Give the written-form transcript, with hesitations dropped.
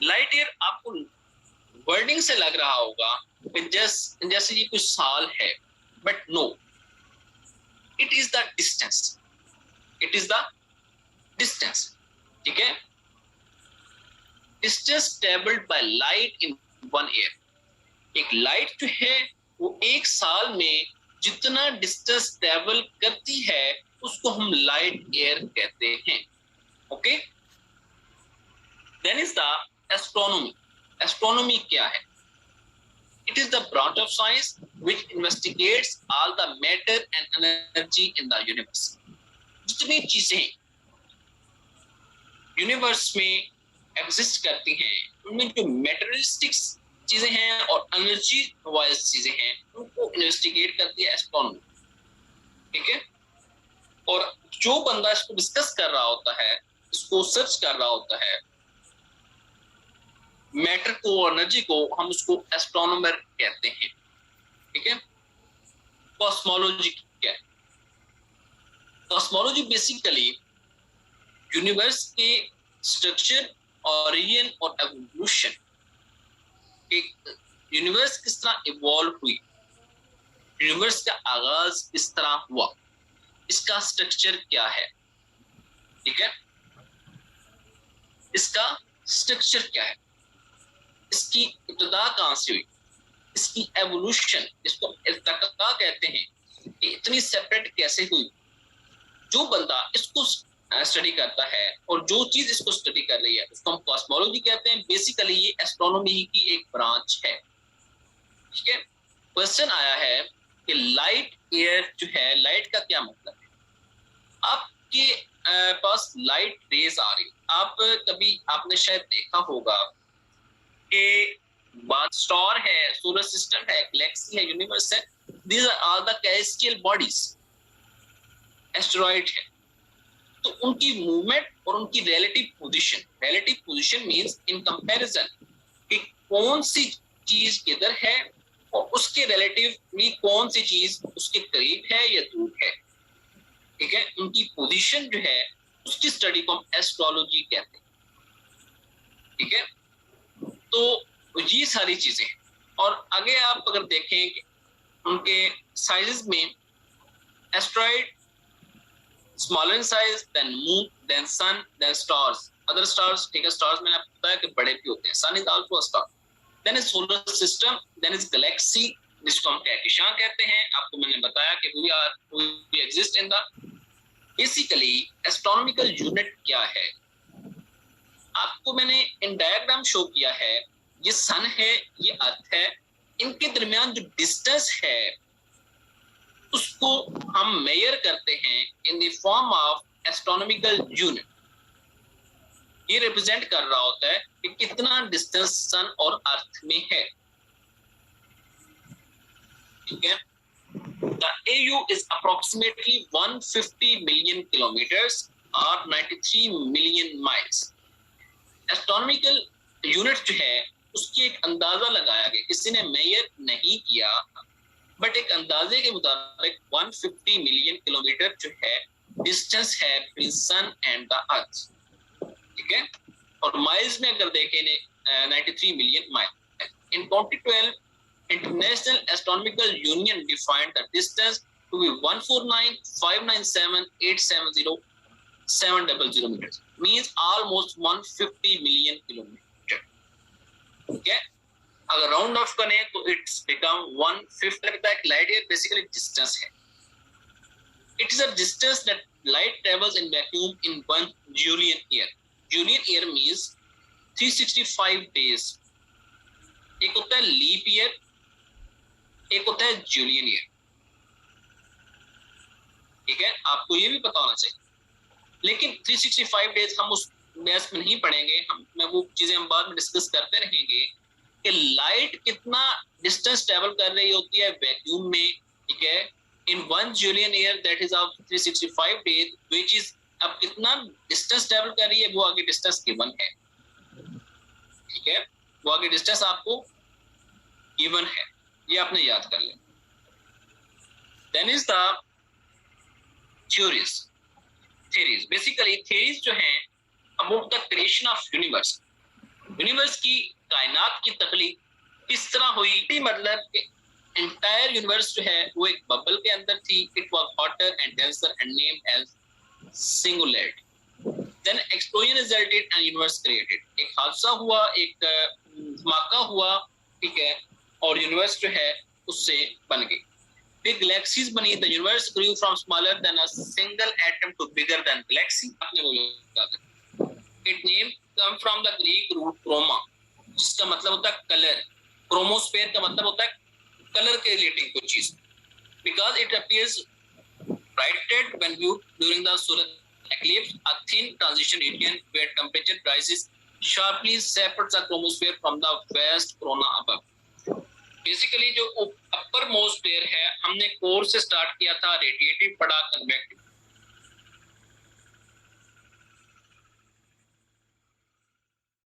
Light year आपको wording से लग रहा होगा कि जैसे ये कुछ साल है, but no, it is the distance, it is the distance. ठीक है, distance travelled by light in 1 year. एक लाइट जो है वो एक साल में जितना डिस्टेंस ट्रेवल करती है उसको हम लाइट ईयर कहते हैं। Okay, then is the astronomy. Astronomy क्या है? It is the branch of science which investigates all the matter and energy in the universe. जितनी चीजें यूनिवर्स में एग्जिस्ट करती हैं उनमें जो मेटेरियलिस्टिक चीजें हैं और एनर्जी वाइज चीजें हैं उनको इन्वेस्टिगेट करती है एस्ट्रोनॉमी। ठीक है, और जो बंदा इसको डिस्कस कर रहा होता है, इसको सर्च कर रहा होता है, मैटर को, एनर्जी को, हम उसको एस्ट्रोनॉमर कहते हैं। ठीक है, कॉस्मोलॉजी क्या है? कॉस्मोलॉजी बेसिकली यूनिवर्स के स्ट्रक्चर, ओरिजिन और एवोल्यूशन, यूनिवर्स किस तरह इवॉल्व हुई, यूनिवर्स का आगाज किस तरह हुआ, इसका स्ट्रक्चर क्या है। ठीक है, इसका स्ट्रक्चर क्या है, इसकी इब्तिदा कहां से हुई, इसकी एवोल्यूशन, इसको इर्तिका कहते हैं, कि इतनी सेपरेट कैसे हुई। जो बंदा इसको स्टडी करता है और जो चीज इसको स्टडी कर रही है उसको हम कॉस्मोलॉजी कहते हैं। बेसिकली ये एस्ट्रोनॉमी की एक ब्रांच है। ठीक है, क्वेश्चन आया है कि लाइट ईयर जो है, लाइट का क्या मतलब है? आपके पास लाइट रेज आ रही, आप कभी आपने शायद देखा होगा कि स्टार है, सोलर सिस्टम है, गैलेक्सी है, यूनिवर्स है, these are all the celestial bodies, asteroid है। तो उनकी मूवमेंट और उनकी relative position means in comparison कि कौन सी चीज किधर है और उसके रिलेटिव में कौन सी चीज उसके करीब है या दूर है। ठीक है, उनकी पोजीशन जो है उसकी स्टडी को हम एस्ट्रोलॉजी कहते हैं। ठीक है, तो ये सारी चीजें हैं। और आगे आप अगर देखें कि उनके साइजेस में asteroid smaller in size than moon, then sun, then stars, other stars। ठीक है, stars मैंने आपको बताया कि बड़े भी होते हैं, sun is also a star, then is solar system, then is galaxy जिसको हम कहकशां कहते हैं। आपको मैंने बताया कि we exist in the basically astronomical unit क्या है। आपको मैंने इन डायग्राम शो किया है, ये सन है, ये अर्थ है, इनके दरमियान जो डिस्टेंस है उसको हम मेजर करते हैं in the form of astronomical unit. ये रिप्रेजेंट कर रहा होता है कि कितना डिस्टेंस सन और अर्थ में है। ठीक है, the AU is approximately 150 million kilometers or 93 million miles। Astronomical unit जो है उसकी एक अंदाजा लगाया गया, किसी ने मेजर नहीं किया, बट एक अंदाजे के मुताबिक 150 मिलियन किलोमीटर जो है डिस्टेंस है between sun and the earth. ठीक है, और माइल्स में अगर देखें 93 million mile. In 2012 international astronomical union defined the distance to be 149,597,870,700 metre, means almost 150 million kilometre. ठीक है, अगर राउंड ऑफ करें तो इट्स बिकम 1/5 लगता है। लाइट ईयर बेसिकली डिस्टेंस है। It is a distance that light travels in vacuum in 1 Julian year. Julian year means 365 days. एक होता है लीप ईयर, एक होता है जूलियन ईयर। ठीक है, आपको ये भी पता होना चाहिए। लेकिन 365 डेज हम उस बेस में नहीं पढ़ेंगे, मैं वो चीजें हम बाद में डिस्कस करते रहेंगे कि लाइट कितना डिस्टेंस ट्रेवल कर रही होती है वैक्यूम में। ठीक है, in 1 Julian year that is of 365 days which is, अब कितना डिस्टेंस ट्रेवल कर रही है वो आगे डिस्टेंस गिवन है। ठीक है, वो आगे डिस्टेंस आपको गिवन है, ये आपने याद कर लें। Then is the theories. Basically theories जो हैं about the creation of universe. Universe की कायनात की तख्लीक किस तरह हुई, मतलब एंटायर यूनिवर्स जो है वो एक बबल के अंदर थी. It was hotter and denser and named as singularity. Then explosion resulted and universe created. एक हादसा हुआ, एक धमाका हुआ, ठीक है, और यूनिवर्स जो है उससे बन गई. Big galaxies बनी. The universe grew from smaller than a single atom to bigger than galaxy. आपने वो याद रखा. Its name come from the Greek root chroma, जिसका मतलब होता है कलर. क्रोमोस्फेयर का मतलब होता है कलर के रिलेटिंग कोई चीज. Because it appears brighted when viewed during the solar eclipse, a thin transition region where temperature rises sharply separates the chromosphere from the vast corona above. Basically जो upper most layer है, हमने core से start किया था, radiative पढ़ा, convective